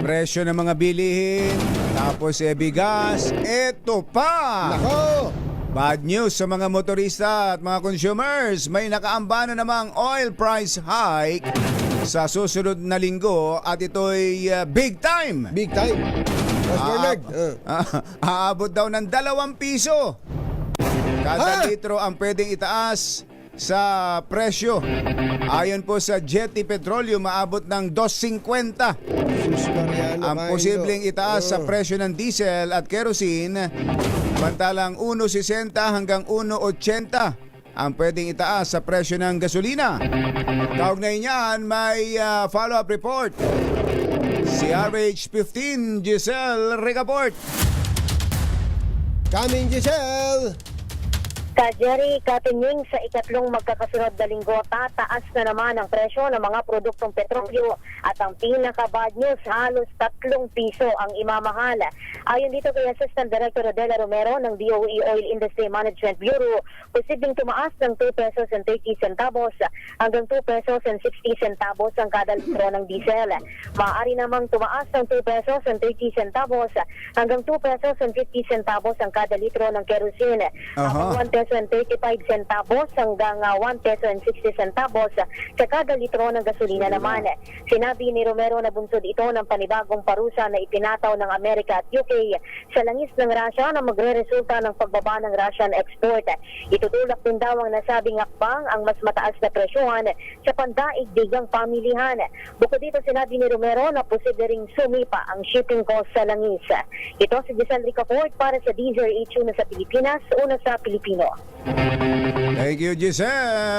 presyo ng mga bilihin, tapos bigas, eto pa! Nako! Bad news sa mga motorista at mga consumers. May nakaamba na namang oil price hike sa susunod na linggo at ito'y big time. Big time. Boss Bernard. Aabot daw ng 2 piso. Kada Ha? litro ang pwedeng itaas sa presyo. Ayon po sa Jetty Petroleum, maabot ng 2.50 Sus Mariano, ang posibleng itaas sa presyo ng diesel at kerosene, samantalang 1.60 hanggang 1.80 ang pwedeng itaas sa presyo ng gasolina. Kaugnay niyan, may follow-up report. Si RH15 Giselle Ricaport. Coming, Giselle! Jerry, katinying sa ikatlong magkakasunod na linggo, tataas na naman ang presyo ng mga produktong petrolyo at ang pinaka-bad news, halos 3 piso ang imamahal. Ayon dito kay Assistant Director Rodela Romero ng DOE Oil Industry Management Bureau, posibleng tumaas ng 2 pesos and 30 centavos hanggang 2 pesos and 60 centavos ang kada litro ng diesel. Maaari namang tumaas ng 2 pesos and 30 centavos hanggang 2 pesos and 50 centavos ang kada litro ng kerosene. Habang 1 peso and 35 centavos hanggang 1 peso and 60 centavos sa kada litro ng gasolina naman. Sinabi ni Romero na bunsod ito ng panibagong parusa na ipinataw ng Amerika at UK sa langis ng Russia na magre-resulta ng pagbaba ng Russian export. Itutulak din daw ang nasabing hakbang ang mas mataas na presyohan sa pandaigdigang pamilihan. Bukod dito, sinabi ni Romero na posible ring sumipa ang shipping cost sa langis. Ito si Giselle Ricaport para sa DZRH, una sa Pilipinas, una sa Pilipino. Thank you, Giselle.